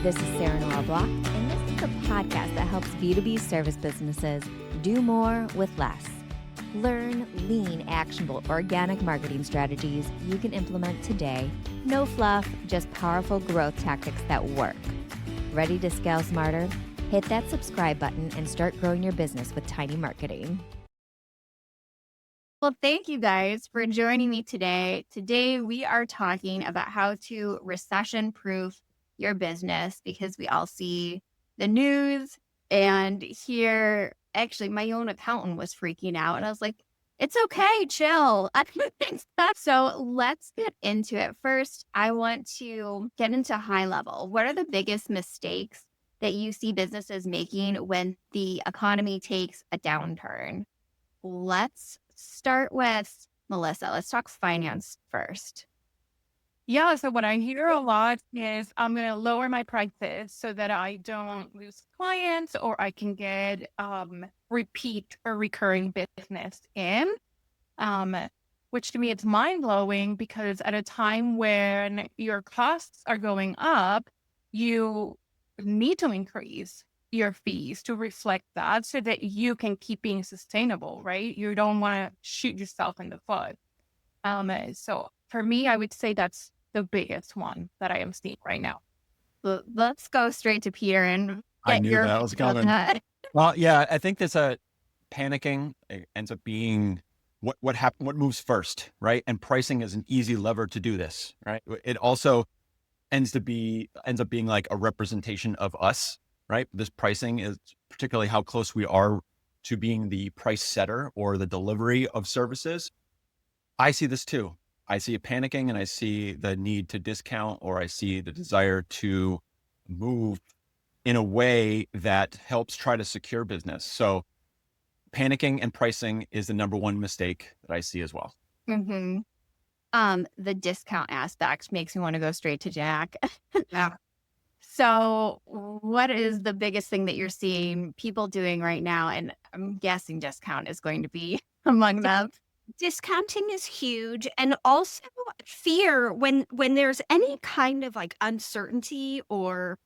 This is Sarah Noel Block, and this is the podcast that helps B2B service businesses do more with less. Learn lean, actionable, organic marketing strategies you can implement today. No fluff, just powerful growth tactics that work. Ready to scale smarter? Hit that subscribe button and start growing your business with Tiny Marketing. Well, thank you guys for joining me today. Today, we are talking about how to recession-proof your business, because we all see the news and here, actually, my own accountant was freaking out and I was like, it's okay, chill. So let's get into it. First, I want to get into high level. What are the biggest mistakes that you see businesses making when the economy takes a downturn? Let's start with Melissa. Let's talk finance first. Yeah, so what I hear a lot is I'm going to lower my prices so that I don't lose clients or I can get repeat or recurring business in, which to me it's mind-blowing, because at a time when your costs are going up, you need to increase your fees to reflect that so that you can keep being sustainable, right? You don't want to shoot yourself in the foot. So for me, I would say that's the biggest one that I am seeing right now. Let's go straight to Peter and I get knew your that was thoughts on coming. that. Well, yeah, I think this panicking ends up being what moves first, right? And pricing is an easy lever to do this, right? It also ends up being like a representation of us, right? This pricing is particularly how close we are to being the price setter or the delivery of services. I see this too. I see it panicking, and I see the need to discount, or I see the desire to move in a way that helps try to secure business. So panicking and pricing is the number one mistake that I see as well. Mm-hmm. The discount aspect makes me want to go straight to Jack. Yeah. So what is the biggest thing that you're seeing people doing right now? And I'm guessing discount is going to be among them. Discounting is huge, and also fear when there's any kind of like uncertainty or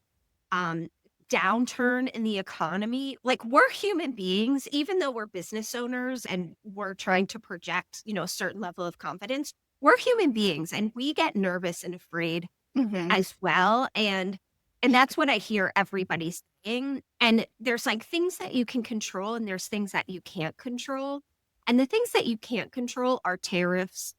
downturn in the economy. Like, we're human beings, even though we're business owners and we're trying to project, a certain level of confidence. We're human beings and we get nervous and afraid as well. And that's what I hear everybody saying. And there's like things that you can control and there's things that you can't control. And the things that you can't control are tariffs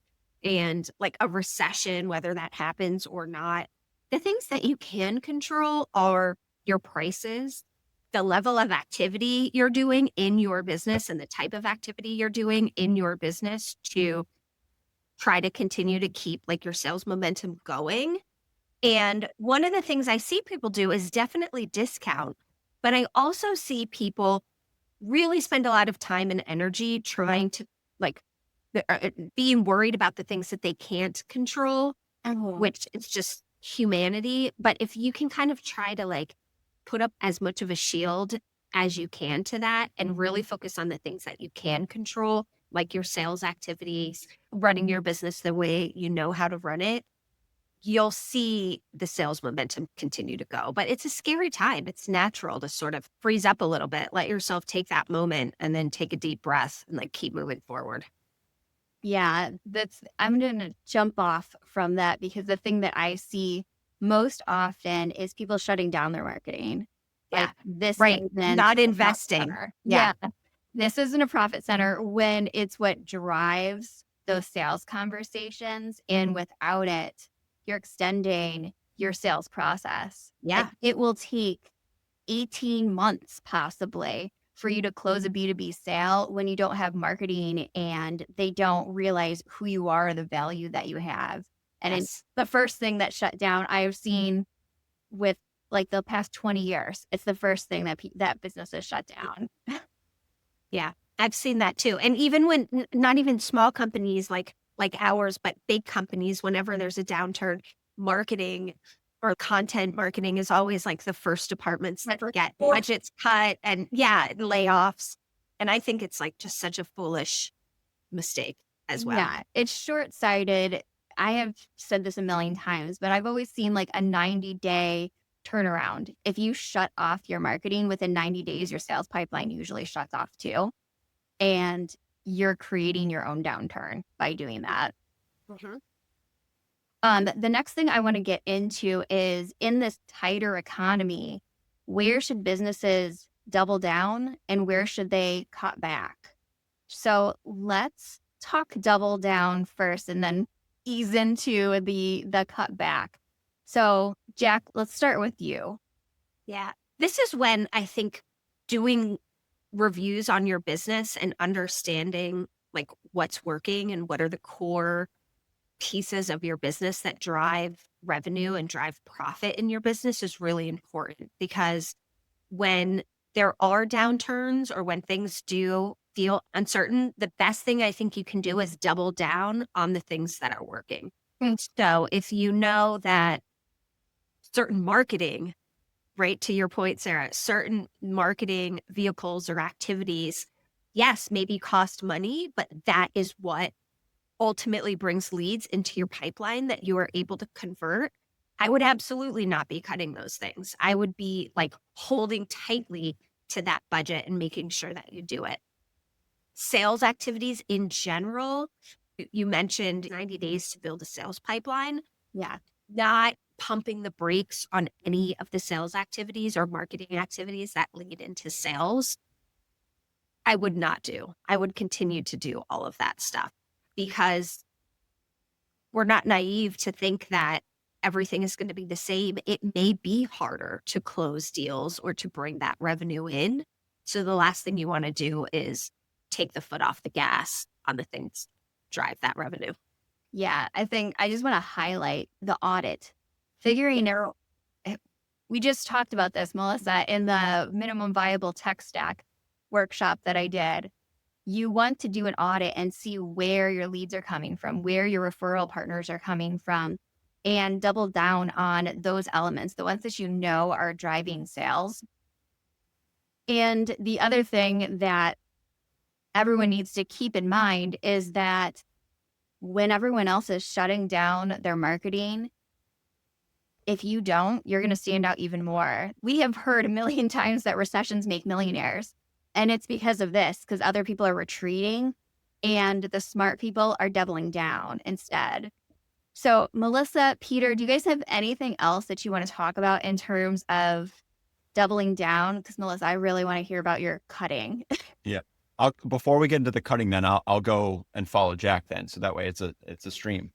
and like a recession, whether that happens or not. The things that you can control are your prices, the level of activity you're doing in your business, and the type of activity you're doing in your business to try to continue to keep like your sales momentum going. And one of the things I see people do is definitely discount, but I also see people really spend a lot of time and energy trying to being worried about the things that they can't control, which is just humanity. But if you can kind of try to like put up as much of a shield as you can to that and really focus on the things that you can control, like your sales activities, running your business the way you know how to run it, you'll see the sales momentum continue to go. But it's a scary time. It's natural to sort of freeze up a little bit, let yourself take that moment and then take a deep breath and like keep moving forward. Yeah, I'm going to jump off from that, because the thing that I see most often is people shutting down their marketing. Yeah. Like, this Right. isn't Not a investing. profit center. Yeah. This isn't a profit center, when it's what drives those sales conversations. And without it, you're extending your sales process. Yeah. Like, it will take 18 months possibly for you to close a B2B sale when you don't have marketing and they don't realize who you are, the value that you have. And it's the first thing that shut down I've seen with like the past 20 years. It's the first thing that businesses shut down. Yeah, I've seen that too. And even when not even small companies like ours, but big companies, whenever there's a downturn, marketing or content marketing is always like the first departments that get budgets cut and layoffs. And I think it's like just such a foolish mistake as well. Yeah, it's short-sighted. I have said this a million times, but I've always seen like a 90-day turnaround. If you shut off your marketing within 90 days, your sales pipeline usually shuts off too. And you're creating your own downturn by doing that. The next thing I want to get into is, in this tighter economy, where should businesses double down and where should they cut back? So let's talk double down first and then ease into the cut back. So Jack, let's start with you. Yeah. This is when I think doing reviews on your business and understanding like what's working and what are the core pieces of your business that drive revenue and drive profit in your business is really important, because when there are downturns or when things do feel uncertain, the best thing I think you can do is double down on the things that are working. So if you know that certain marketing, right, to your point, Sarah, certain marketing vehicles or activities, yes, maybe cost money, but that is what ultimately brings leads into your pipeline that you are able to convert, I would absolutely not be cutting those things. I would be like holding tightly to that budget and making sure that you do it. Sales activities in general, you mentioned 90 days to build a sales pipeline. Yeah. Not pumping the brakes on any of the sales activities or marketing activities that lead into sales, I would not do. I would continue to do all of that stuff, because we're not naive to think that everything is going to be the same. It may be harder to close deals or to bring that revenue in. So the last thing you want to do is take the foot off the gas on the things that drive that revenue. Yeah, I think I just want to highlight the audit. Figuring out, we just talked about this, Melissa, in the minimum viable tech stack workshop that I did. You want to do an audit and see where your leads are coming from, where your referral partners are coming from, and double down on those elements, the ones that you know are driving sales. And the other thing that everyone needs to keep in mind is that when everyone else is shutting down their marketing, if you don't, you're going to stand out even more. We have heard a million times that recessions make millionaires. And it's because of this, because other people are retreating and the smart people are doubling down instead. So Melissa, Peter, do you guys have anything else that you want to talk about in terms of doubling down? Because Melissa, I really want to hear about your cutting. Yeah. Before we get into the cutting, then I'll go and follow Jack then. So that way it's a stream.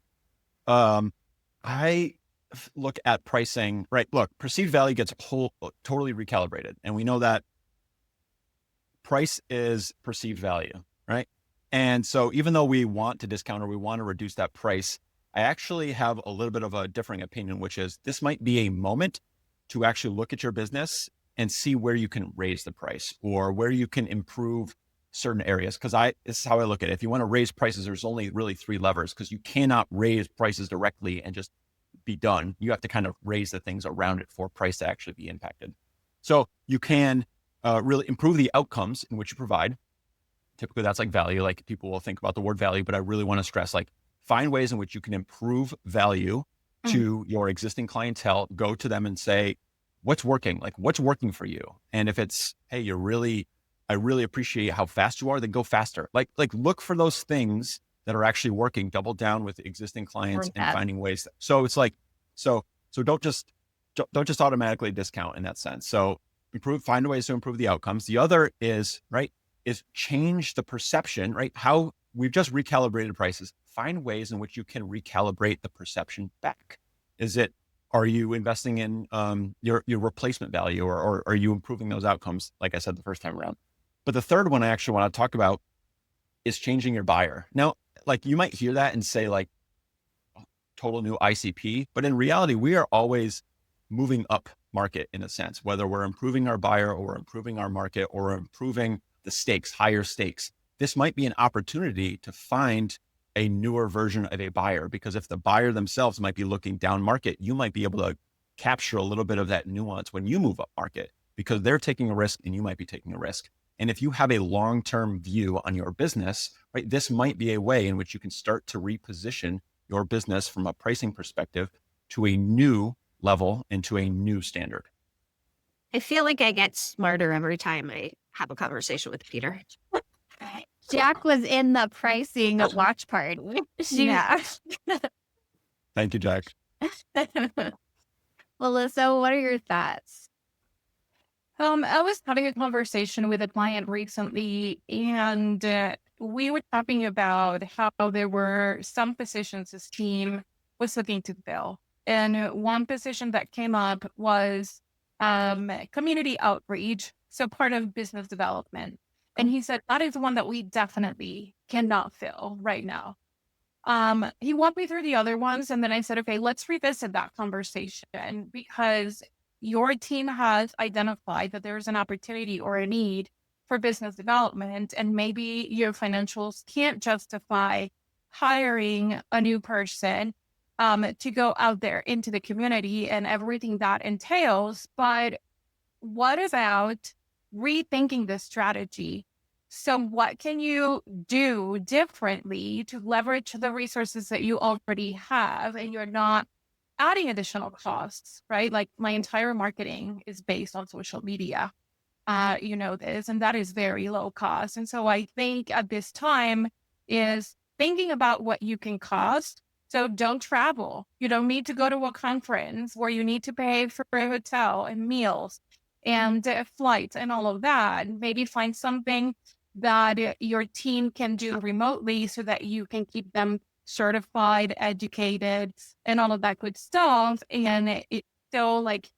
I look at pricing, right? Look, perceived value gets totally recalibrated. And we know that price is perceived value, right? And so even though we want to discount or we want to reduce that price, I actually have a little bit of a differing opinion, which is this might be a moment to actually look at your business and see where you can raise the price or where you can improve certain areas. Because this is how I look at it. If you want to raise prices, there's only really 3 levers, because you cannot raise prices directly and just be done. You have to kind of raise the things around it for price to actually be impacted. So you can really improve the outcomes in which you provide. Typically that's like value. Like people will think about the word value, but I really want to stress, like, find ways in which you can improve value to your existing clientele. Go to them and say, what's working? Like, what's working for you? And if it's, hey, I really appreciate how fast you are, then go faster. Like look for those things that are actually working, double down with existing clients and finding ways. So it's like, so don't just automatically discount in that sense. So find ways to improve the outcomes. The other is change the perception, right? How we've just recalibrated prices. Find ways in which you can recalibrate the perception back. Are you investing in your replacement value, or are you improving those outcomes? Like I said the first time around. But the third one I actually want to talk about is changing your buyer. Now, like you might hear that and say like total new ICP, but in reality, we are always moving up market in a sense, whether we're improving our buyer or we're improving our market or we're improving the stakes, higher stakes. This might be an opportunity to find a newer version of a buyer, because if the buyer themselves might be looking down market, you might be able to capture a little bit of that nuance when you move up market, because they're taking a risk and you might be taking a risk. And if you have a long-term view on your business, right, this might be a way in which you can start to reposition your business from a pricing perspective to a new level into a new standard. I feel like I get smarter every time I have a conversation with Peter. Jack was in the pricing watch party. Yeah. Thank you, Jack. Melissa, what are your thoughts? I was having a conversation with a client recently, and we were talking about how there were some positions his team was looking to fill. And one position that came up was community outreach, so part of business development. And he said, that is one that we definitely cannot fill right now. He walked me through the other ones, and then I said, okay, let's revisit that conversation because your team has identified that there's an opportunity or a need for business development, and maybe your financials can't justify hiring a new person to go out there into the community and everything that entails. But what about rethinking the strategy? So what can you do differently to leverage the resources that you already have and you're not adding additional costs, right? Like my entire marketing is based on social media. You know this, and that is very low cost. And so I think at this time is thinking about what you can cost. So don't travel. You don't need to go to a conference where you need to pay for a hotel and meals and flights and all of that. Maybe find something that your team can do remotely so that you can keep them certified, educated, and all of that good stuff. And it still like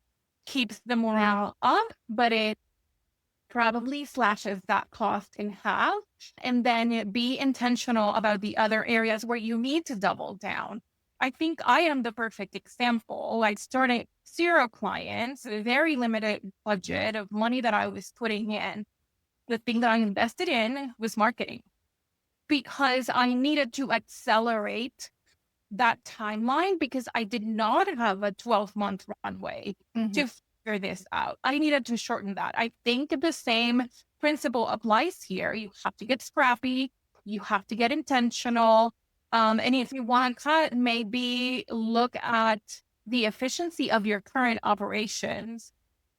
keeps the morale up, but it probably slashes that cost in half. And then be intentional about the other areas where you need to double down. I think I am the perfect example. I started 0 clients, a very limited budget of money that I was putting in. The thing that I invested in was marketing because I needed to accelerate that timeline because I did not have a 12-month runway to figure this out. I needed to shorten that. I think the same principle applies here. You have to get scrappy. You have to get intentional. And if you want to cut, maybe look at the efficiency of your current operations.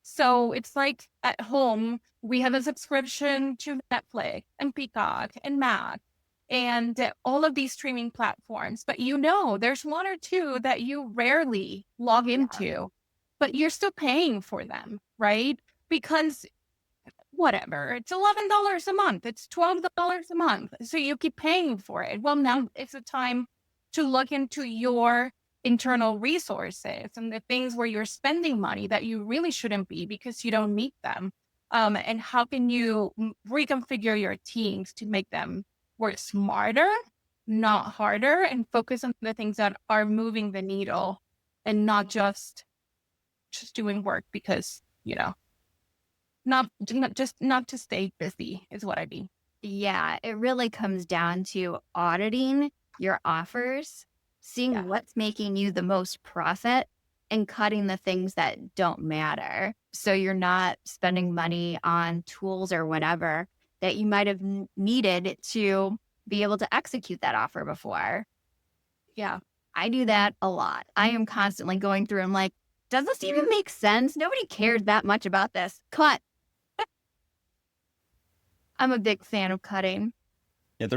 So it's like at home, we have a subscription to Netflix and Peacock and Mac and all of these streaming platforms. But you know, there's 1 or 2 that you rarely log into, but you're still paying for them, right? Because whatever, it's $11 a month, it's $12 a month. So you keep paying for it. Well, now it's a time to look into your internal resources and the things where you're spending money that you really shouldn't be because you don't need them. And how can you reconfigure your teams to make them work smarter, not harder, and focus on the things that are moving the needle and not just doing work because, you know, not to stay busy is what I mean. Yeah, it really comes down to auditing your offers, seeing what's making you the most profit and cutting the things that don't matter. So you're not spending money on tools or whatever that you might have needed to be able to execute that offer before. Yeah. I do that a lot. I am constantly going through, I'm like, does this even make sense? Nobody cares that much about this. Cut. I'm a big fan of cutting. Yeah,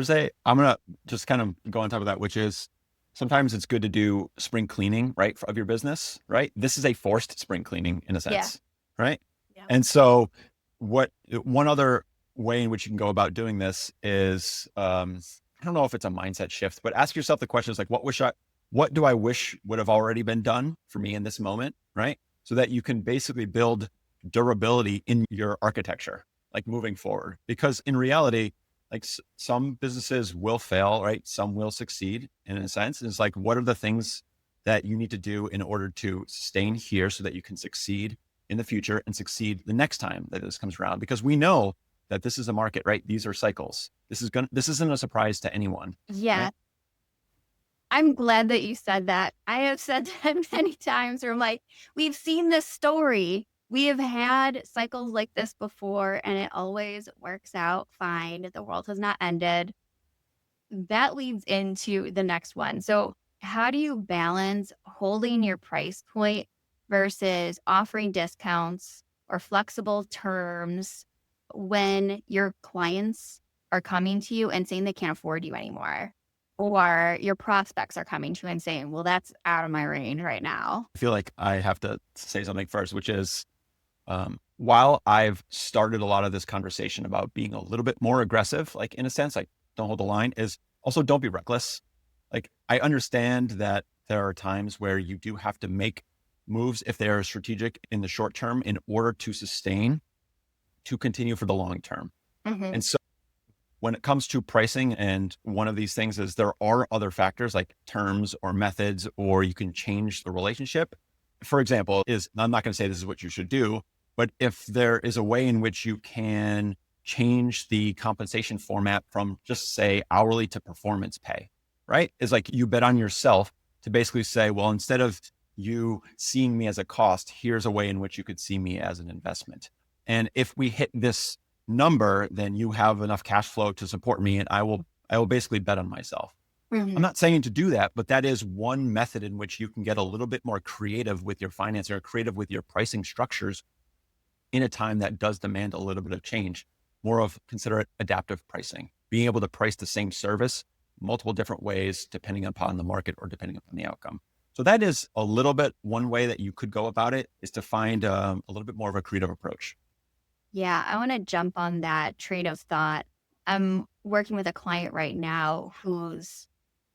I'm going to just kind of go on top of that, which is sometimes it's good to do spring cleaning, right, of your business, right? This is a forced spring cleaning in a sense, right? Yeah. And so one other way in which you can go about doing this is, I don't know if it's a mindset shift, but ask yourself the questions like, what do I wish would have already been done for me in this moment, right? So that you can basically build durability in your architecture, like moving forward. Because in reality, like some businesses will fail, right? Some will succeed in a sense. And it's like, what are the things that you need to do in order to sustain here so that you can succeed in the future and succeed the next time that this comes around? Because we know that this is a market, right? These are cycles. This isn't a surprise to anyone. Yeah. Right? I'm glad that you said that. I have said that many times where I'm like, we've seen this story. We have had cycles like this before, and it always works out fine. The world has not ended. That leads into the next one. So how do you balance holding your price point versus offering discounts or flexible terms when your clients are coming to you and saying they can't afford you anymore, or your prospects are coming to you and saying, well, that's out of my range right now? I feel like I have to say something first, which is while I've started a lot of this conversation about being a little bit more aggressive, like in a sense, like don't hold the line, is also don't be reckless. Like I understand that there are times where you do have to make moves if they are strategic in the short term in order to sustain, to continue for the long term. And so when it comes to pricing, and one of these things is there are other factors like terms or methods, or you can change the relationship. For example, I'm not going to say this is what you should do, but if there is a way in which you can change the compensation format from just say hourly to performance pay, right? It's like you bet on yourself to basically say, well, instead of you seeing me as a cost, here's a way in which you could see me as an investment. And if we hit this number, then you have enough cash flow to support me, and I will basically bet on myself. I'm not saying to do that, but that is one method in which you can get a little bit more creative with your financing or creative with your pricing structures in a time that does demand a little bit of change. More of, consider it adaptive pricing, being able to price the same service multiple different ways depending upon the market or depending upon the outcome. So that is a little bit one way that you could go about it, is to find a little bit more of a creative approach. Yeah, I want to jump on that train of thought. I'm working with a client right now who's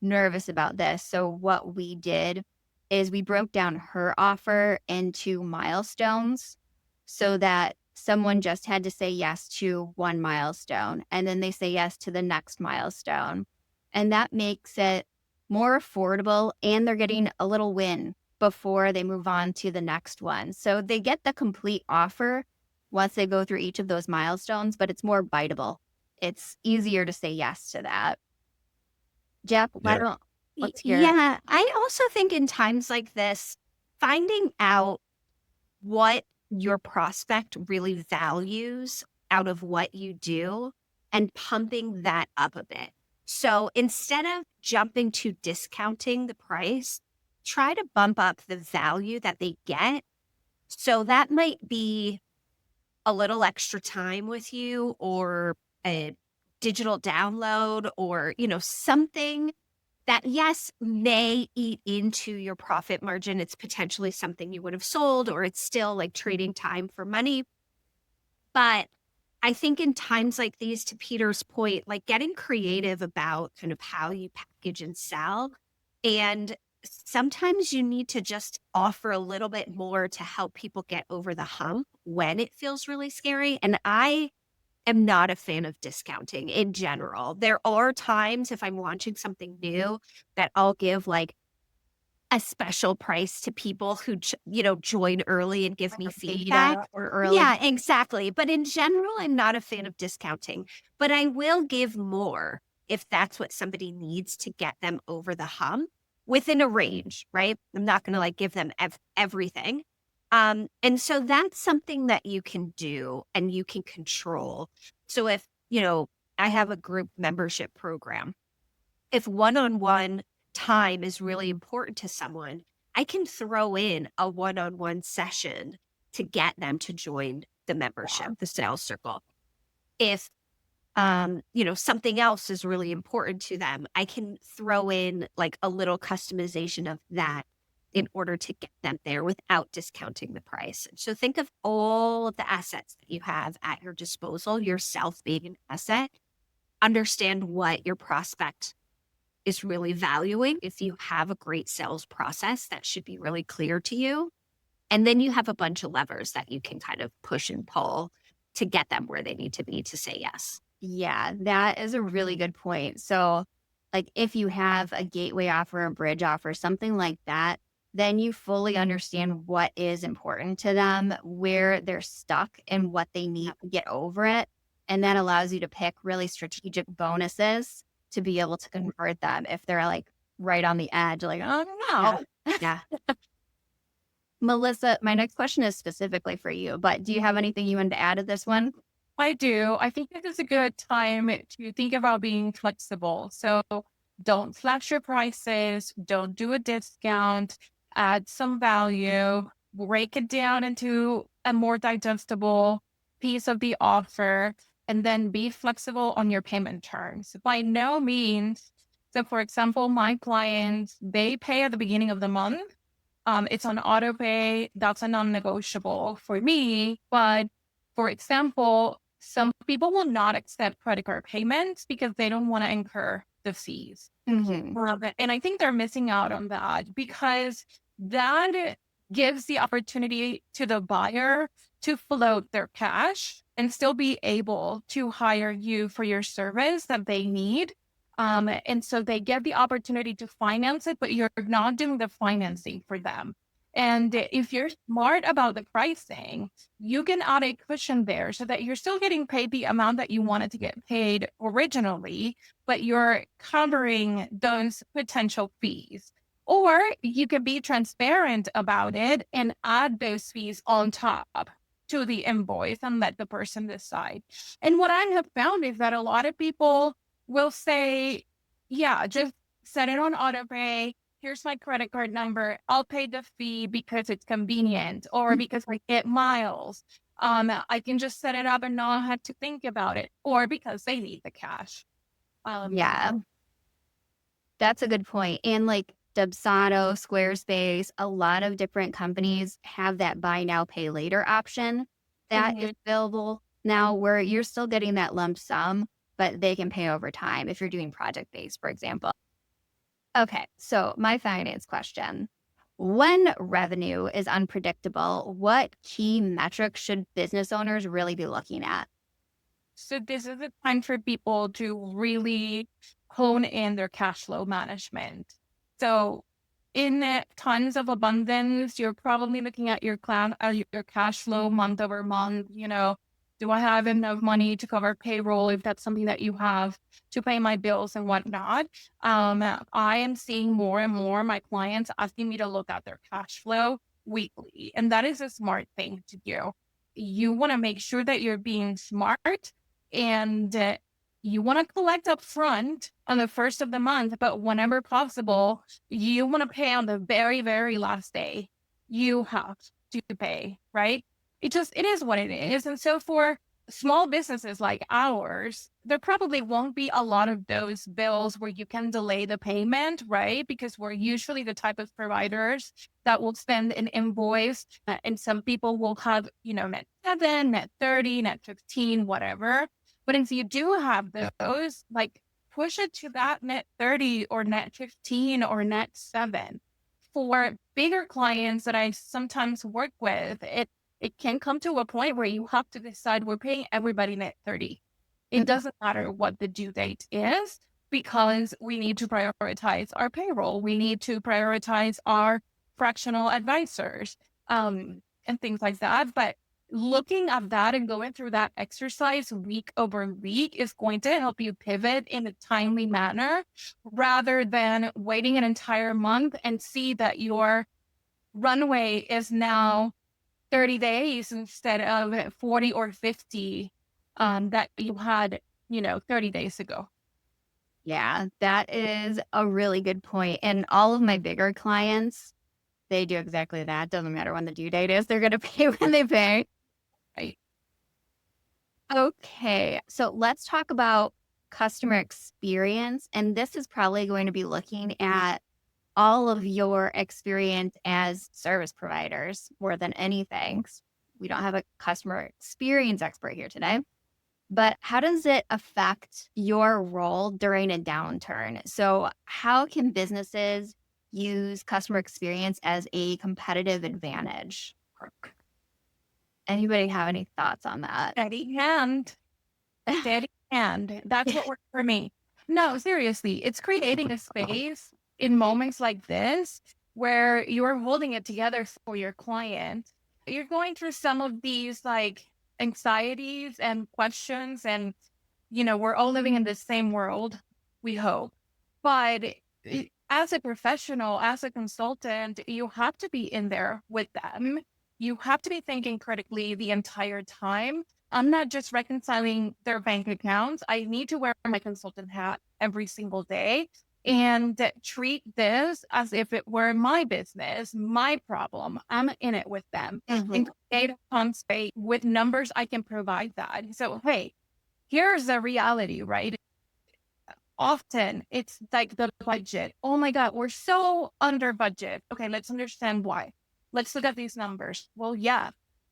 nervous about this. So what we did is we broke down her offer into milestones so that someone just had to say yes to one milestone, and then they say yes to the next milestone. And that makes it more affordable, and they're getting a little win before they move on to the next one. So they get the complete offer once they go through each of those milestones, but it's more biteable. It's easier to say yes to that. Jeff, let's hear. Yeah, I also think in times like this, finding out what your prospect really values out of what you do and pumping that up a bit. So instead of jumping to discounting the price, try to bump up the value that they get. So that might be a little extra time with you, or a digital download, or, something that, yes, may eat into your profit margin. It's potentially something you would have sold, or it's still like trading time for money. But I think in times like these, to Peter's point, like getting creative about kind of how you package and sell. And sometimes you need to just offer a little bit more to help people get over the hump when it feels really scary. And I am not a fan of discounting in general. There are times if I'm launching something new that I'll give like a special price to people who, join early and give me feedback. Or early. Yeah, exactly. But in general, I'm not a fan of discounting, but I will give more if that's what somebody needs to get them over the hump within a range, right? I'm not going to like give them everything. And so that's something that you can do and you can control. So if, I have a group membership program, if one-on-one time is really important to someone, I can throw in a one-on-one session to get them to join the membership, the sales circle. If, something else is really important to them, I can throw in like a little customization of that in order to get them there without discounting the price. So think of all of the assets that you have at your disposal, yourself being an asset. Understand what your prospect is really valuing. If you have a great sales process, that should be really clear to you. And then you have a bunch of levers that you can kind of push and pull to get them where they need to be to say yes. Yeah, that is a really good point. So like if you have a gateway offer, a bridge offer, something like that, then you fully understand what is important to them, where they're stuck, and what they need to get over it. And that allows you to pick really strategic bonuses to be able to convert them if they're like right on the edge, like, oh no. Yeah. Melissa, my next question is specifically for you, but do you have anything you want to add to this one? I do. I think this is a good time to think about being flexible. So don't slash your prices, don't do a discount, add some value, break it down into a more digestible piece of the offer, and then be flexible on your payment terms. By no means, so for example, my clients, they pay at the beginning of the month. It's on auto pay. That's a non-negotiable for me. But for example, some people will not accept credit card payments because they don't want to incur the fees. And I think they're missing out on that, because that gives the opportunity to the buyer to float their cash and still be able to hire you for your service that they need. And so they get the opportunity to finance it, but you're not doing the financing for them. And if you're smart about the pricing, you can add a cushion there so that you're still getting paid the amount that you wanted to get paid originally, but you're covering those potential fees. Or you can be transparent about it and add those fees on top to the invoice and let the person decide. And what I have found is that a lot of people will say, yeah, just set it on auto pay. Here's my credit card number. I'll pay the fee because it's convenient, or because I get miles. I can just set it up and not have to think about it, or because they need the cash. Yeah, that's a good point. And like Dubsado, Squarespace, a lot of different companies have that buy now, pay later option that is available now, where you're still getting that lump sum, but they can pay over time if you're doing project based, for example. Okay, so my finance question. When revenue is unpredictable, what key metrics should business owners really be looking at? So this is a time for people to really hone in their cash flow management. So in times of abundance, you're probably looking at your cash flow month over month. Do I have enough money to cover payroll, if that's something that you have, to pay my bills and whatnot? I am seeing more and more my clients asking me to look at their cash flow weekly. And that is a smart thing to do. You want to make sure that you're being smart, and you want to collect up front on the first of the month, but whenever possible, you want to pay on the very, very last day. You have to pay, right? It is what it is. And so for small businesses like ours, there probably won't be a lot of those bills where you can delay the payment, right? Because we're usually the type of providers that will send an invoice, and some people will have, net 7, net 30, net 15, whatever. But if you do have those, like, push it to that net 30 or net 15 or net 7. For bigger clients that I sometimes work with, it can come to a point where you have to decide, we're paying everybody net 30. It doesn't matter what the due date is, because we need to prioritize our payroll. We need to prioritize our fractional advisors, and things like that. But looking at that and going through that exercise week over week is going to help you pivot in a timely manner, rather than waiting an entire month and see that your runway is now 30 days instead of 40 or 50 that you had, 30 days ago. Yeah, that is a really good point. And all of my bigger clients, they do exactly that. Doesn't matter when the due date is, they're going to pay when they pay. Right. Okay, so let's talk about customer experience. And this is probably going to be looking at all of your experience as service providers more than anything. We don't have a customer experience expert here today, but how does it affect your role during a downturn? So how can businesses use customer experience as a competitive advantage? Anybody have any thoughts on that? Steady hand. Steady hand. That's what worked for me. No, seriously, it's creating a space in moments like this where you're holding it together for your client. You're going through some of these like anxieties and questions, and we're all living in the same world, we hope. But as a professional, as a consultant, you have to be in there with them. You have to be thinking critically the entire time. I'm not just reconciling their bank accounts. I need to wear my consultant hat every single day. and treat this as if it were my business, my problem. I'm in it with them, and create a fun space with numbers. I can provide that. So, hey, here's the reality, right? Often it's like the budget. Oh my God, we're so under budget. Okay, let's understand why. Let's look at these numbers. Well, yeah,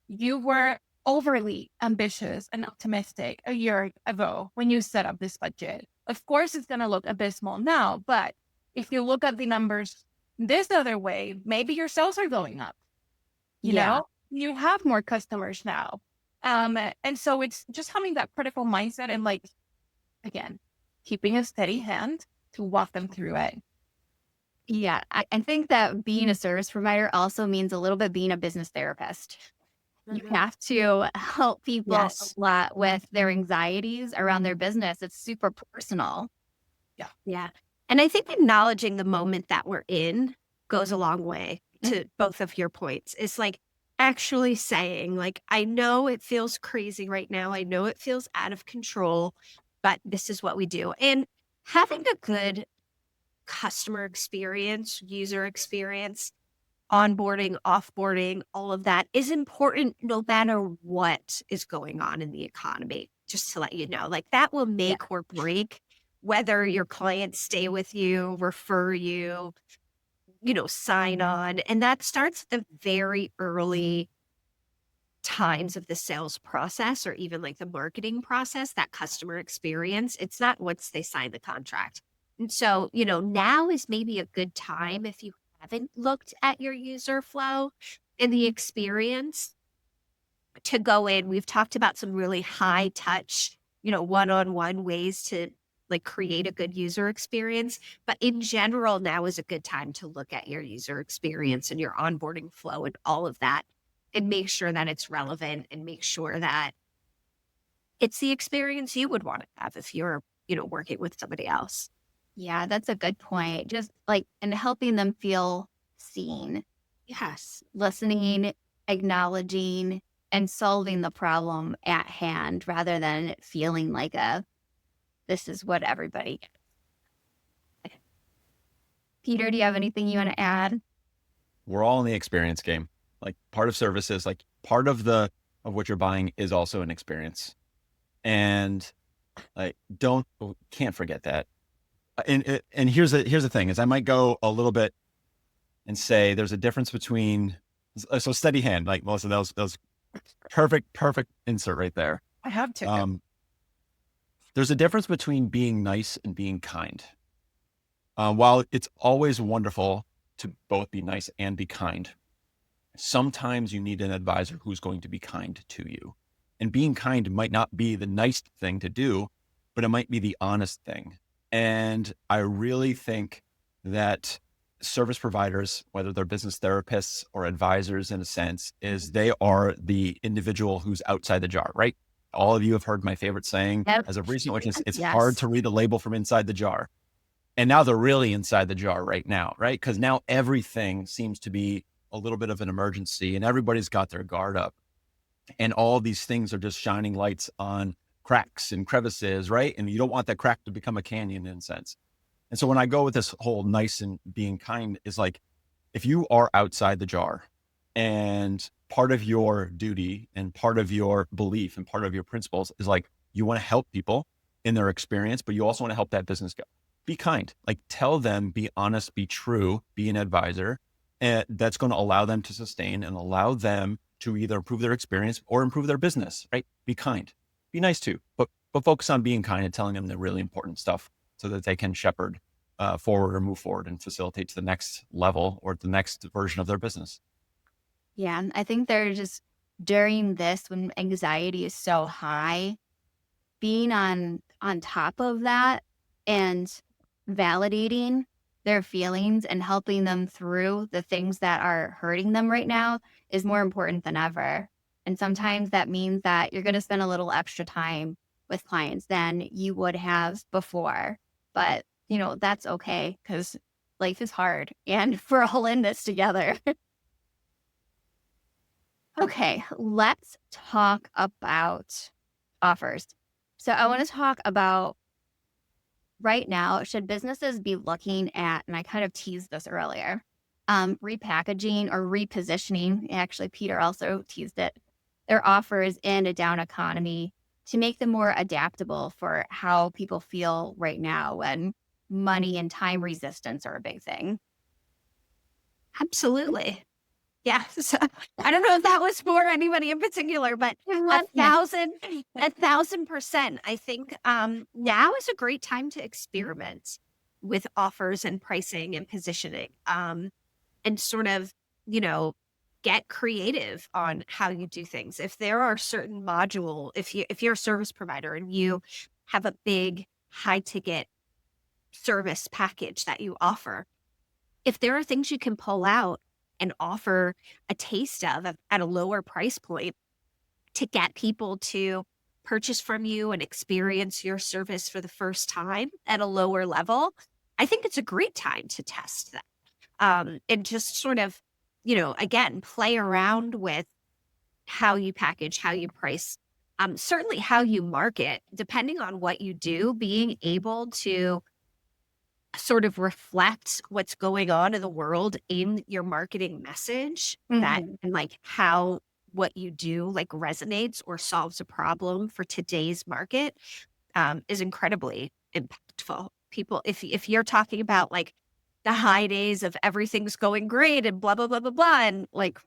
you were overly ambitious and optimistic a year ago when you set up this budget. Of course, it's going to look abysmal now, but if you look at the numbers this other way, maybe your sales are going up. You know, you have more customers now. And so it's just having that critical mindset and, like, again, keeping a steady hand to walk them through it. Yeah, I think that being a service provider also means a little bit being a business therapist. You have to help people a lot with their anxieties around their business. It's super personal. Yeah. And I think acknowledging the moment that we're in goes a long way to both of your points. It's like actually saying, like, I know it feels crazy right now. I know it feels out of control, but this is what we do. And having a good customer experience, user experience, onboarding, offboarding, all of that is important no matter what is going on in the economy. Just to let you know, like, that will make or break whether your clients stay with you, refer you, sign on. And that starts at the very early times of the sales process or even like the marketing process, that customer experience. It's not once they sign the contract. And so, now is maybe a good time if you haven't looked at your user flow and the experience to go in. We've talked about some really high touch, one-on-one ways to like create a good user experience. But in general, now is a good time to look at your user experience and your onboarding flow and all of that and make sure that it's relevant and make sure that it's the experience you would want to have if you're, working with somebody else. Yeah, that's a good point. Just like, and helping them feel seen. Yes. Listening, acknowledging, and solving the problem at hand rather than feeling like this is what everybody gets. Peter, do you have anything you want to add? We're all in the experience game. Like, part of services, like part of what you're buying is also an experience. And like, can't forget that. And here's the thing is I might go a little bit and say there's a difference between, so steady hand, like Melissa, that was perfect insert right there. I have to. There's a difference between being nice and being kind. While it's always wonderful to both be nice and be kind, sometimes you need an advisor who's going to be kind to you. And being kind might not be the nice thing to do, but it might be the honest thing. And I really think that service providers, whether they're business therapists or advisors in a sense, is they are the individual who's outside the jar, right? All of you have heard my favorite saying as of recent, which is it's hard to read the label from inside the jar. And now they're really inside the jar right now, right? Because now everything seems to be a little bit of an emergency and everybody's got their guard up. And all these things are just shining lights on cracks and crevices, right? And you don't want that crack to become a canyon in a sense. And so when I go with this whole nice and being kind is like, if you are outside the jar and part of your duty and part of your belief and part of your principles is like, you want to help people in their experience, but you also want to help that business go. Be kind, like tell them, be honest, be true, be an advisor. And that's going to allow them to sustain and allow them to either improve their experience or improve their business, right? Be kind, be nice too, but focus on being kind and telling them the really important stuff so that they can shepherd forward or move forward and facilitate to the next level or the next version of their business. Yeah, I think they're just during this when anxiety is so high, being on top of that and validating their feelings and helping them through the things that are hurting them right now is more important than ever. And sometimes that means that you're going to spend a little extra time with clients than you would have before. But, that's okay because life is hard and we're all in this together. Okay, let's talk about offers. So I want to talk about right now, should businesses be looking at, and I kind of teased this earlier, repackaging or repositioning? Actually, Peter also teased it. Their offers in a down economy to make them more adaptable for how people feel right now when money and time resistance are a big thing. Absolutely. Yeah. So, I don't know if that was for anybody in particular, but a thousand percent. I think now is a great time to experiment with offers and pricing and positioning, and sort of, get creative on how you do things. If there are certain if you're a service provider and you have a big high ticket service package that you offer, if there are things you can pull out and offer a taste of at a lower price point to get people to purchase from you and experience your service for the first time at a lower level, I think it's a great time to test that. And just sort of, again, play around with how you package, how you price, certainly how you market, depending on what you do, being able to sort of reflect what's going on in the world in your marketing message, that and like how what you do like resonates or solves a problem for today's market, is incredibly impactful. People, if you're talking about like the high days of everything's going great and blah blah blah blah blah, and like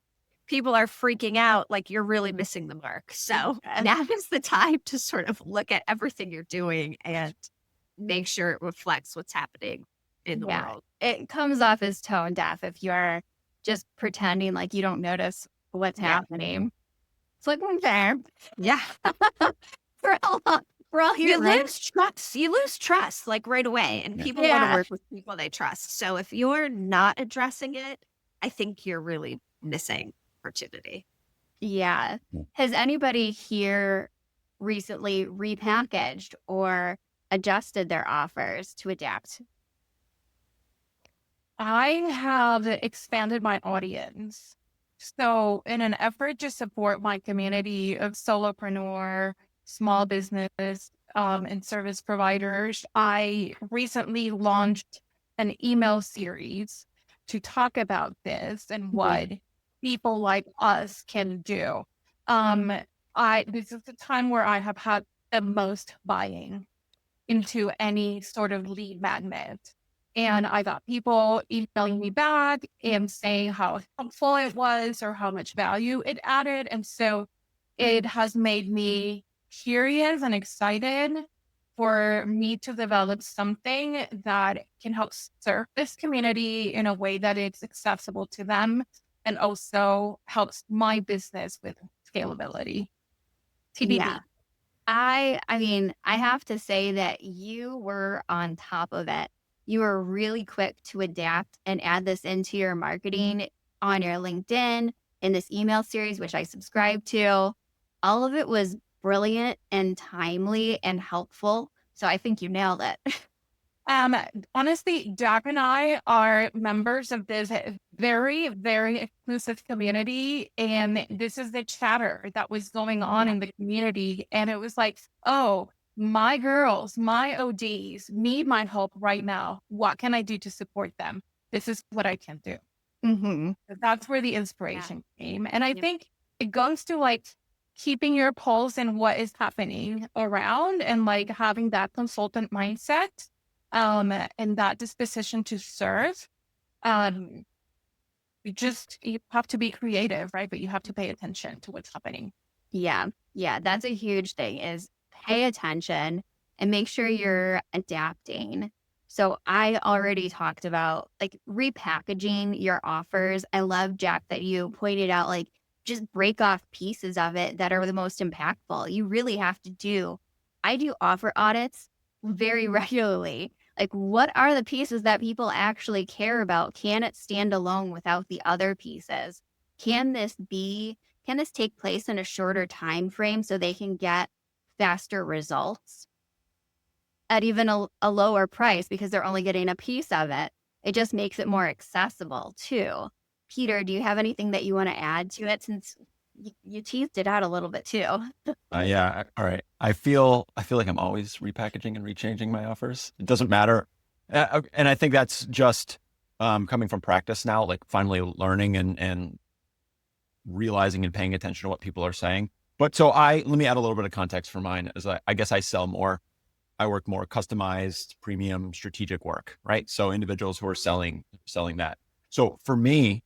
people are freaking out, like you're really missing the mark. So now is the time to sort of look at everything you're doing and make sure it reflects what's happening in the world. It comes off as tone deaf if you're just pretending like you don't notice what's happening. It's like, okay. Yeah. We're all here. You lose trust. You lose trust like right away. And people want to work with people they trust. So if you're not addressing it, I think you're really missing opportunity. Yeah. Has anybody here recently repackaged or adjusted their offers to adapt? I have expanded my audience. So in an effort to support my community of solopreneur, small business, and service providers, I recently launched an email series to talk about this and what people like us can do. This is the time where I have had the most buying into any sort of lead magnet. And I got people emailing me back and saying how helpful it was or how much value it added. And so it has made me curious and excited for me to develop something that can help serve this community in a way that it's accessible to them and also helps my business with scalability. TBD. Yeah. I mean, I have to say that you were on top of it. You were really quick to adapt and add this into your marketing on your LinkedIn, in this email series, which I subscribe to. All of it was brilliant and timely and helpful. So I think you nailed it. Honestly, Jack and I are members of this very, very exclusive community. And this is the chatter that was going on in the community. And it was like, oh, my girls, my ODs need my help right now. What can I do to support them? This is what I can do. That's where the inspiration came. And I think it goes to like keeping your pulse in what is happening around and like having that consultant mindset. And that disposition to serve, you have to be creative, right? But you have to pay attention to what's happening. Yeah. That's a huge thing is pay attention and make sure you're adapting. So I already talked about like repackaging your offers. I love, Jack, that you pointed out, like, just break off pieces of it that are the most impactful. You really have to I do offer audits very regularly. Like, what are the pieces that people actually care about? Can it stand alone without the other pieces? Can this take place in a shorter time frame so they can get faster results at even a lower price because they're only getting a piece of it? It just makes it more accessible too. Peter, do you have anything that you want to add to it, since You teased it out a little bit too. Yeah. All right. I feel like I'm always repackaging and rechanging my offers. It doesn't matter. And I think that's just coming from practice now, like finally learning and realizing and paying attention to what people are saying. But so let me add a little bit of context for mine, as I guess I sell more. I work more customized, premium, strategic work, right? So individuals who are selling that. So for me,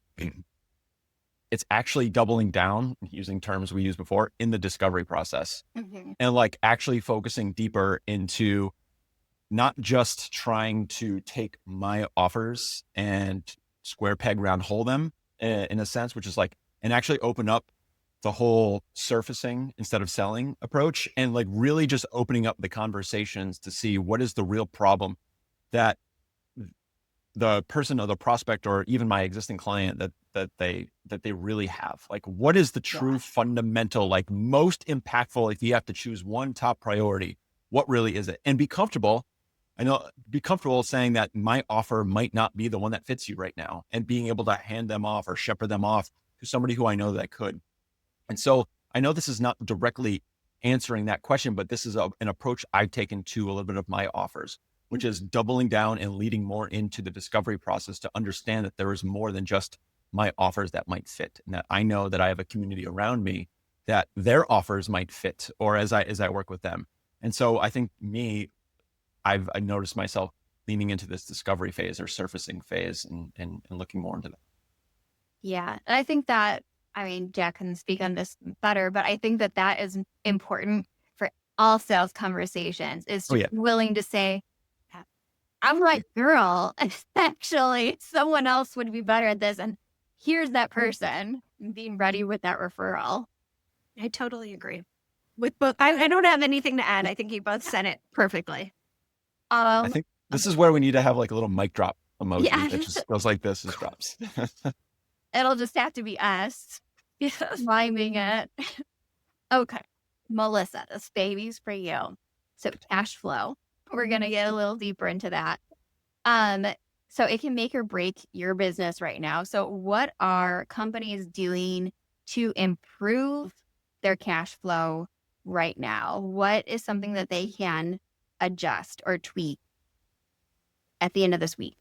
it's actually doubling down, using terms we used before, in the discovery process, and like actually focusing deeper into not just trying to take my offers and square peg round hole them in a sense, which is like, and actually open up the whole surfacing instead of selling approach, and like really just opening up the conversations to see what is the real problem that the person or the prospect or even my existing client that they really have. Like, what is the true fundamental, like most impactful, if you have to choose one top priority, what really is it? And be comfortable saying that my offer might not be the one that fits you right now, and being able to hand them off or shepherd them off to somebody who I know that could. And so I know this is not directly answering that question, but this is an approach I've taken to a little bit of my offers, which is doubling down and leading more into the discovery process to understand that there is more than just my offers that might fit, and that I know that I have a community around me that their offers might fit, or as I work with them. And so I think I noticed myself leaning into this discovery phase or surfacing phase and looking more into that. Yeah. And I think that, I mean, Jack can speak on this better, but I think that is important for all sales conversations, is to be willing to say, I'm right, girl. Actually, someone else would be better at this. And here's that person, being ready with that referral. I totally agree with both. I don't have anything to add. I think you both said it perfectly. I think this is where we need to have like a little mic drop emoji. It just goes like this, it drops. It'll just have to be us miming it. Okay, Melissa, this baby's for you. So cash flow. We're going to get a little deeper into that. So it can make or break your business right now. So what are companies doing to improve their cash flow right now? What is something that they can adjust or tweak at the end of this week?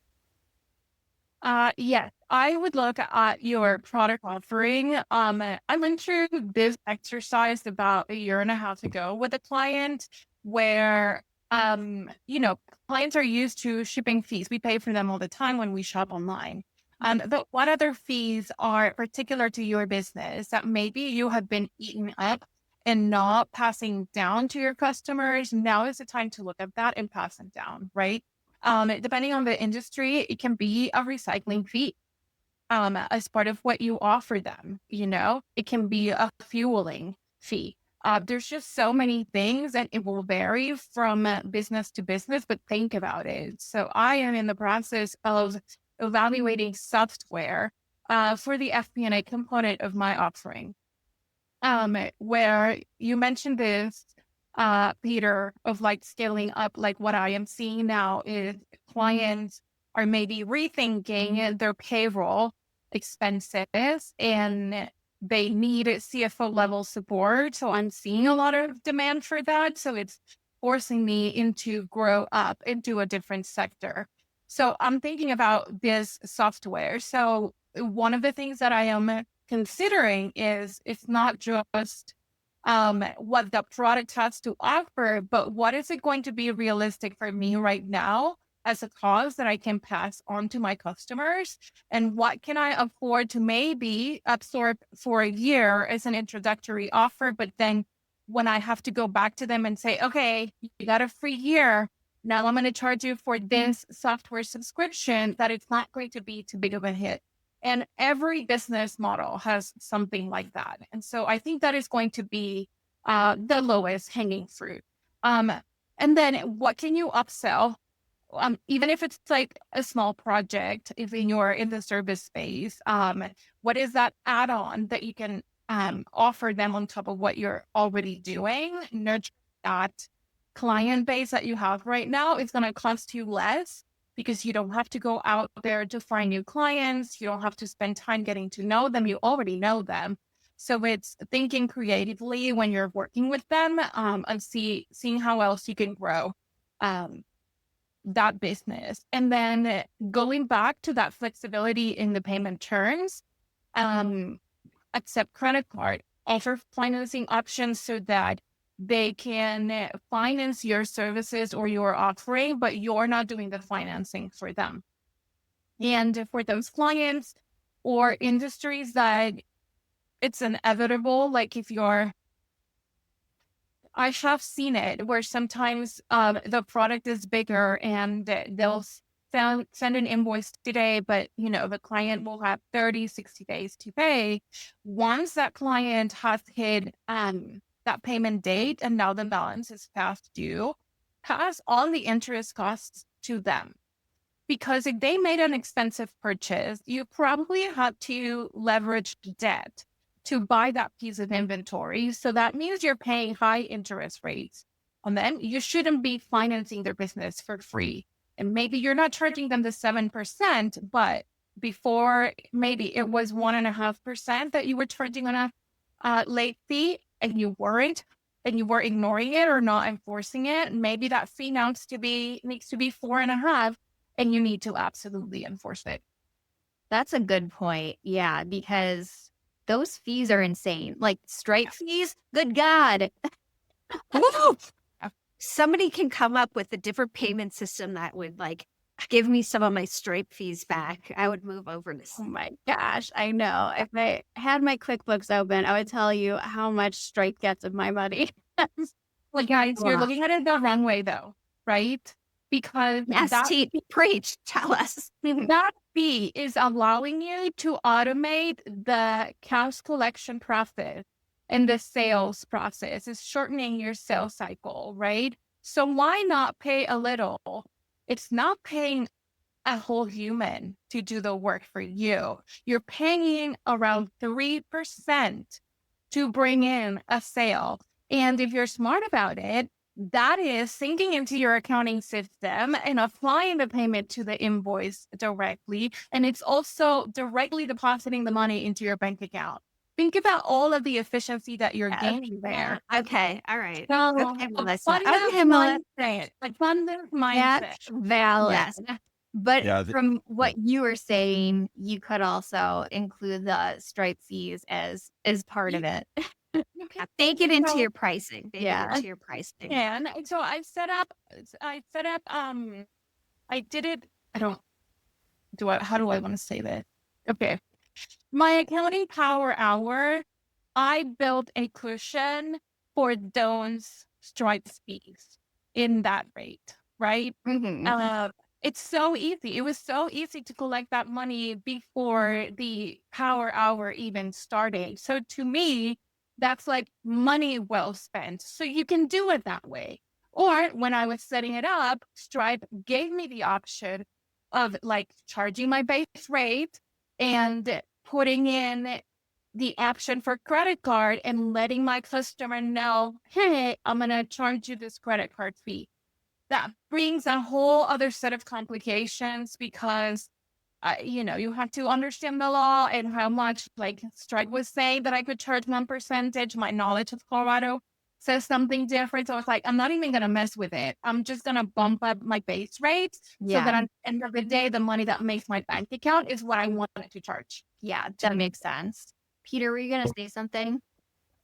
Yes, I would look at your product offering. I went through this exercise about a year and a half ago with a client where, clients are used to shipping fees. We pay for them all the time when we shop online. But what other fees are particular to your business that maybe you have been eating up and not passing down to your customers? Now is the time to look at that and pass them down, right? Depending on the industry, it can be a recycling fee as part of what you offer them. It can be a fueling fee. There's just so many things, and it will vary from business to business, but think about it. So I am in the process of evaluating software for the FP&A component of my offering, where you mentioned this, Peter, of like scaling up. Like what I am seeing now is clients are maybe rethinking their payroll expenses, and they need CFO level support. So I'm seeing a lot of demand for that. So it's forcing me into grow up into a different sector. So I'm thinking about this software. So one of the things that I am considering is it's not just what the product has to offer, but what is it going to be realistic for me right now as a cost that I can pass on to my customers, and what can I afford to maybe absorb for a year as an introductory offer. But then when I have to go back to them and say, okay, you got a free year, now I'm going to charge you for this software subscription, that it's not going to be too big of a hit. And every business model has something like that. And so I think that is going to be the lowest hanging fruit. And then what can you upsell? Even if it's like a small project, if you're in the service space, what is that add-on that you can offer them on top of what you're already doing? Nurture that client base that you have right now. It's going to cost you less, because you don't have to go out there to find new clients. You don't have to spend time getting to know them. You already know them. So it's thinking creatively when you're working with them, and seeing how else you can grow that business. And then going back to that flexibility in the payment terms, accept credit card, offer financing options so that they can finance your services or your offering, but you're not doing the financing for them. And for those clients or industries that it's inevitable, like if you're, I have seen it where sometimes the product is bigger and they'll send an invoice today, but the client will have 30, 60 days to pay. Once that client has hit that payment date and now the balance is past due, pass on the interest costs to them. Because if they made an expensive purchase, you probably had to leverage debt to buy that piece of inventory. So that means you're paying high interest rates on them. You shouldn't be financing their business for free. And maybe you're not charging them the 7%, but before maybe it was 1.5% that you were charging on a late fee and you weren't, and you were ignoring it or not enforcing it. Maybe that fee needs to be 4.5%, and you need to absolutely enforce it. That's a good point. Yeah, because those fees are insane. Like Stripe fees, good God. Somebody can come up with a different payment system that would give me some of my Stripe fees back. I would move over to. Oh my gosh, I know. If I had my QuickBooks open, I would tell you how much Stripe gets of my money. Well, guys, you're looking at it the wrong way though, right? Because preach, tell us. That fee is allowing you to automate the cash collection process and the sales process. It's shortening your sales cycle, right? So why not pay a little? It's not paying a whole human to do the work for you. You're paying around 3% to bring in a sale. And if you're smart about it, that is sinking into your accounting system and applying the payment to the invoice directly. And it's also directly depositing the money into your bank account. Think about all of the efficiency that you're gaining there. Okay. All right. So, okay, Melissa. Abundant mindset. That's valid. Yes. But from what you were saying, you could also include the Stripe fees as part of it. Bake it into your pricing. Yeah. And so I set up, I did it. How do I want to say that? Okay. My accounting power hour, I built a cushion for those Stripe fees in that rate, right? Mm-hmm. It's so easy. It was so easy to collect that money before the power hour even started. So to me, that's like money well spent. So you can do it that way. Or when I was setting it up, Stripe gave me the option of charging my base rate and putting in the option for credit card and letting my customer know, hey, I'm going to charge you this credit card fee. That brings a whole other set of complications because you have to understand the law and how much, Stripe was saying that I could charge 1%. My knowledge of Colorado says something different. So it's I'm not even going to mess with it. I'm just going to bump up my base rate so that at the end of the day, the money that makes my bank account is what I wanted to charge. Yeah, that makes sense. Peter, were you going to say something?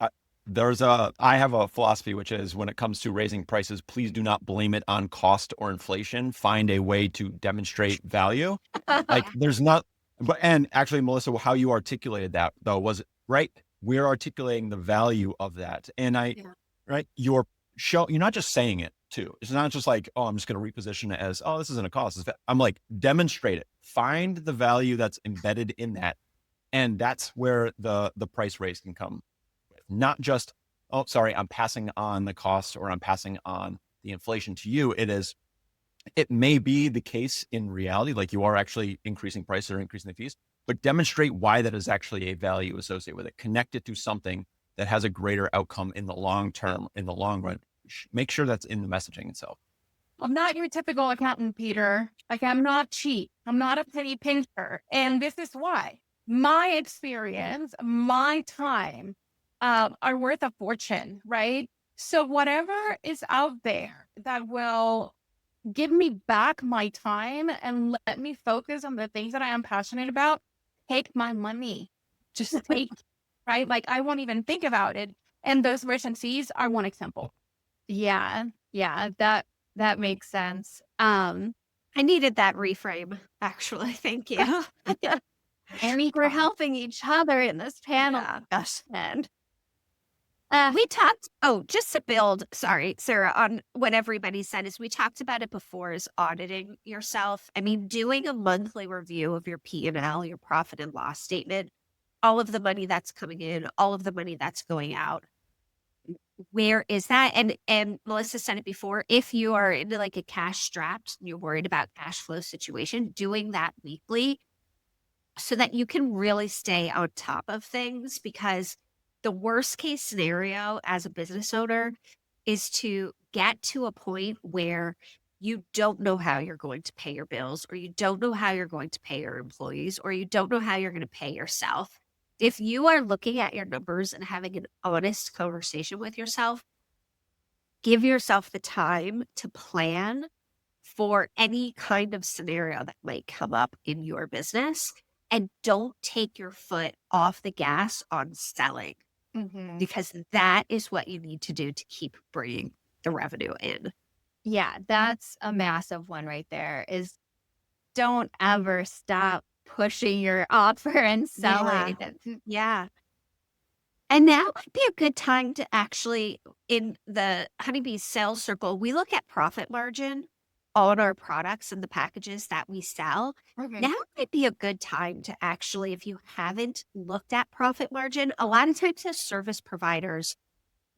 I have a philosophy, which is when it comes to raising prices, please do not blame it on cost or inflation. Find a way to demonstrate value. And actually, Melissa, how you articulated that though was right. We're articulating the value of that. And right. You're not just saying it too. It's not just I'm just going to reposition it as, this isn't a cost. I'm demonstrate it, find the value that's embedded in that. And that's where the price raise can come. Not just, I'm passing on the cost or I'm passing on the inflation to you. It may be the case in reality, you are actually increasing prices or increasing the fees, but demonstrate why that is actually a value associated with it. Connect it to something that has a greater outcome in the long term, in the long run. Make sure that's in the messaging itself. I'm not your typical accountant, Peter. I'm not cheap. I'm not a penny pincher. And this is why. my experience, my time are worth a fortune, right? So whatever is out there that will give me back my time and let me focus on the things that I am passionate about, take my money. Just take, right? Like I won't even think about it. And those recencies are one example. Yeah. Yeah. That makes sense. I needed that reframe, actually. Thank you. We're helping each other in this panel Yeah. discussion. We talked, just to build, sorry, Sarah, on what everybody said is we talked about it before is auditing yourself. I mean, doing a monthly review of your P&L, your profit and loss statement, all of the money that's coming in, all of the money that's going out. Where is that? And Melissa said it before, if you are in like a cash strapped, you're worried about cash flow situation, doing that weekly so that you can really stay on top of things, because the worst case scenario as a business owner is to get to a point where you don't know how you're going to pay your bills, or you don't know how you're going to pay your employees, or you don't know how you're going to pay yourself. If you are looking at your numbers and having an honest conversation with yourself, give yourself the time to plan for any kind of scenario that might come up in your business, and don't take your foot off the gas on selling, because that is what you need to do to keep bringing the revenue in. Yeah, that's a massive one right there, is don't ever stop pushing your offer and selling. Yeah. And now might be a good time to actually, in the Honeybee sales circle, we look at profit margin on our products and the packages that we sell. Now might be a good time to actually, if you haven't looked at profit margin, a lot of times as service providers,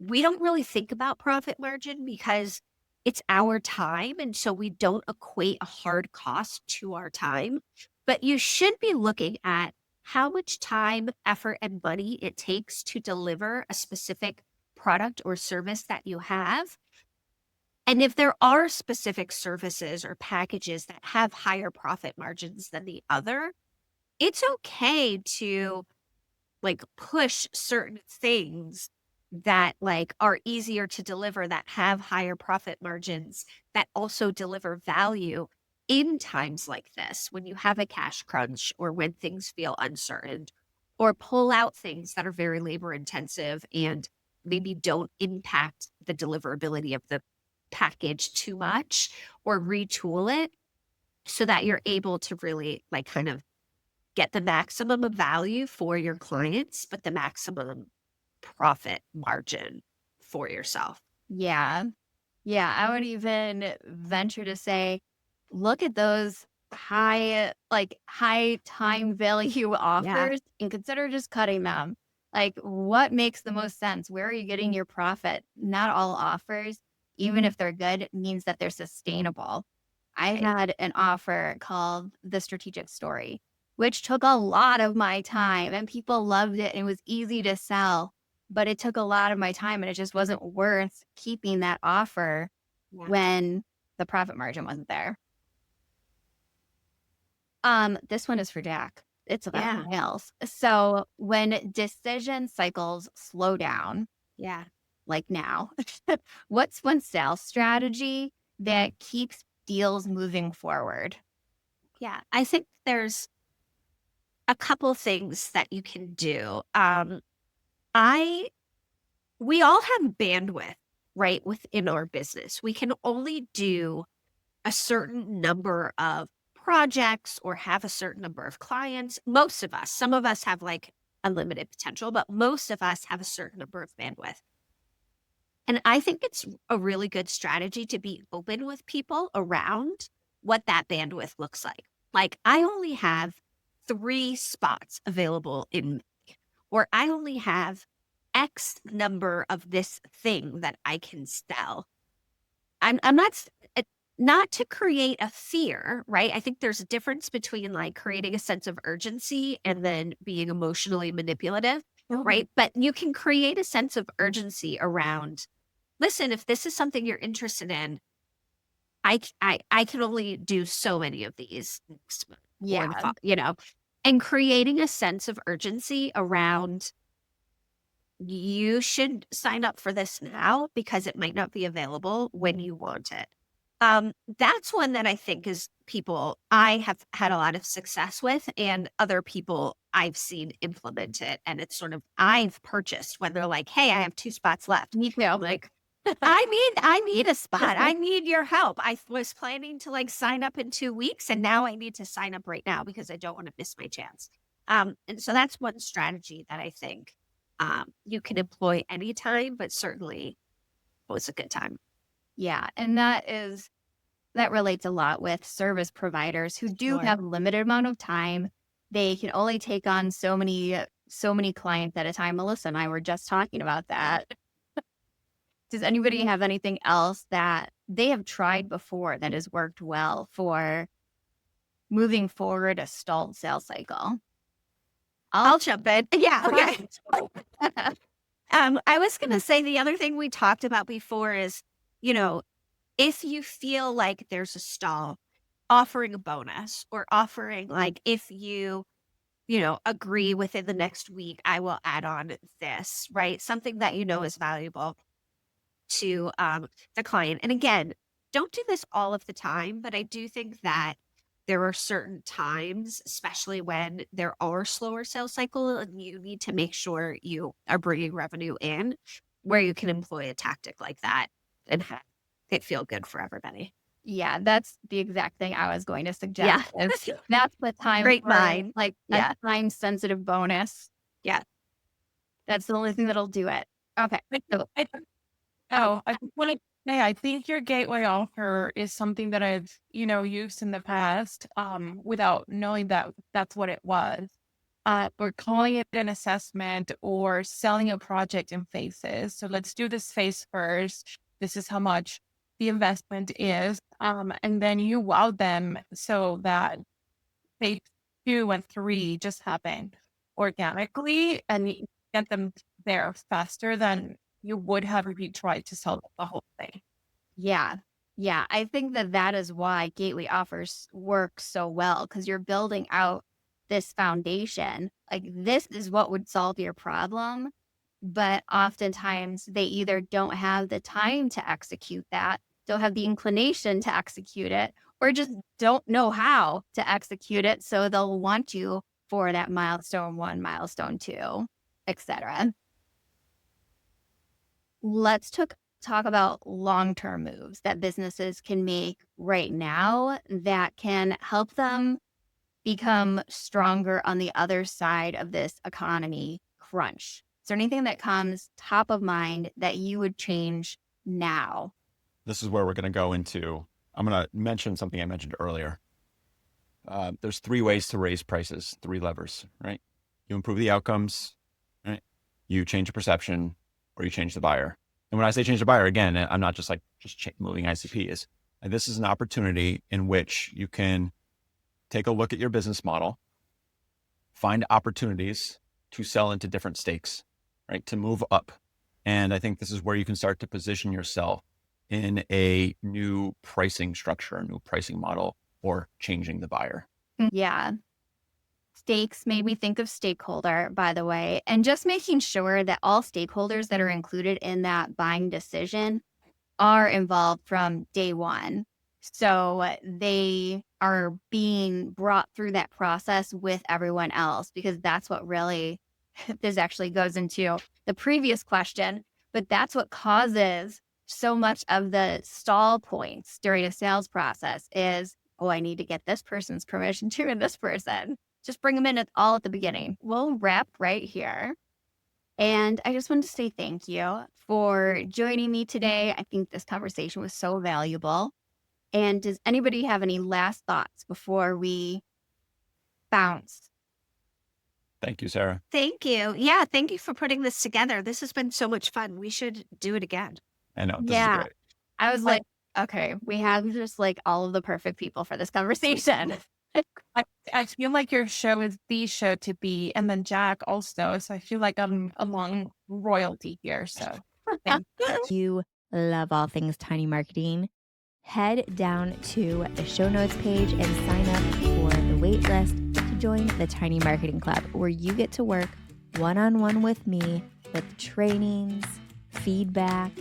we don't really think about profit margin because it's our time. And so we don't equate a hard cost to our time. But you should be looking at how much time, effort, and money it takes to deliver a specific product or service that you have. And if there are specific services or packages that have higher profit margins than the other, it's okay to like push certain things that like are easier to deliver, that have higher profit margins, that also deliver value in times like this, when you have a cash crunch or when things feel uncertain, or pull out things that are very labor intensive and maybe don't impact the deliverability of the package too much, or retool it so that you're able to really like kind of get the maximum of value for your clients, but the maximum profit margin for yourself. Yeah. Yeah. I would even venture to say, look at those high time value offers and consider just cutting them. Like, what makes the most sense? Where are you getting your profit? Not all offers, even if they're good, means that they're sustainable. I had an offer called The Strategic Story, which took a lot of my time, and people loved it. And it was easy to sell, but it took a lot of my time, and it just wasn't worth keeping that offer when the profit margin wasn't there. This one is for Jack. It's about sales. So when decision cycles slow down, like now, what's one sales strategy that keeps deals moving forward? Yeah, I think there's a couple things that you can do. We all have bandwidth, right, within our business. We can only do a certain number of projects or have a certain number of clients. Most of us, some of us have like unlimited potential, but most of us have a certain number of bandwidth. And I think it's a really good strategy to be open with people around what that bandwidth looks like. Like, I only have 3 spots available in May, or I only have X number of this thing that I can sell. I'm not to create a fear, right? I think there's a difference between like creating a sense of urgency and then being emotionally manipulative, right? But you can create a sense of urgency around, listen, if this is something you're interested in, I can only do so many of these, and creating a sense of urgency around you should sign up for this now because it might not be available when you want it. That's one that I think is people I have had a lot of success with, and other people I've seen implement it. And it's sort of I've purchased when they're like, "Hey, I have 2 spots left." Me too. I'm like, I need a spot. I need your help. I was planning to like sign up in 2 weeks, and now I need to sign up right now because I don't want to miss my chance. And so that's one strategy that I think you can employ anytime, but certainly was a good time. Yeah. And that relates a lot with service providers who do Sure. have limited amount of time. They can only take on so many clients at a time. Melissa and I were just talking about that. Does anybody have anything else that they have tried before that has worked well for moving forward a stalled sales cycle? I'll jump in. Yeah. Okay. I was going to say the other thing we talked about before is, if you feel like there's a stall, offering a bonus or offering like, if you agree within the next week, I will add on this, right? Something that is valuable to the client. And again, don't do this all of the time, but I do think that there are certain times, especially when there are slower sales cycle, and you need to make sure you are bringing revenue in, where you can employ a tactic like that and have it feel good for everybody. Yeah, that's the exact thing I was going to suggest. Yeah. That's the time Great for, mind. like Yeah. a time sensitive bonus. Yeah. That's the only thing that'll do it. Okay. So, I think your gateway offer is something that I've, used in the past, without knowing that that's what it was. We're calling it an assessment or selling a project in phases. So let's do this phase first. This is how much the investment is. And then you wow them so that phase 2 and 3 just happen organically, and you get them there faster than you would have if you tried to sell the whole thing. yeah. Yeah. I think that is why gateway offers work so well, because you're building out this foundation. Like, this is what would solve your problem. But oftentimes they either don't have the time to execute that, don't have the inclination to execute it, or just don't know how to execute it. So they'll want you for that milestone 1, milestone 2, etc. Let's talk about long-term moves that businesses can make right now that can help them become stronger on the other side of this economy crunch. Is there anything that comes top of mind that you would change now? This is where we're going to go into, I'm going to mention something I mentioned earlier. There's 3 ways to raise prices, 3 levers, right? You improve the outcomes, right? You change the perception, or you change the buyer. And when I say change the buyer, again, I'm not just moving ICPs. And this is an opportunity in which you can take a look at your business model, find opportunities to sell into different stakes, right? To move up. And I think this is where you can start to position yourself in a new pricing structure, a new pricing model, or changing the buyer. Yeah. Stakes made me think of stakeholder, by the way, and just making sure that all stakeholders that are included in that buying decision are involved from day one. So they are being brought through that process with everyone else, because that's what really, this actually goes into the previous question, but that's what causes so much of the stall points during a sales process is, oh, I need to get this person's permission too, and this person. Just bring them in all at the beginning. We'll wrap right here. And I just wanted to say thank you for joining me today. I think this conversation was so valuable. And does anybody have any last thoughts before we bounce? Thank you, Sarah. Thank you. Yeah. Thank you for putting this together. This has been so much fun. We should do it again. I know. This Yeah. is great. I was like, okay, we have just like all of the perfect people for this conversation. I feel like your show is the show to be, and then Jack also. So I feel like I'm among royalty here. So thank you. You love all things tiny marketing? Head down to the show notes page and sign up for the wait list to join the Tiny Marketing Club, where you get to work one-on-one with me with trainings, feedback,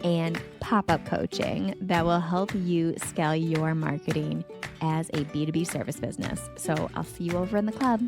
and pop-up coaching that will help you scale your marketing as a B2B service business. So I'll see you over in the club.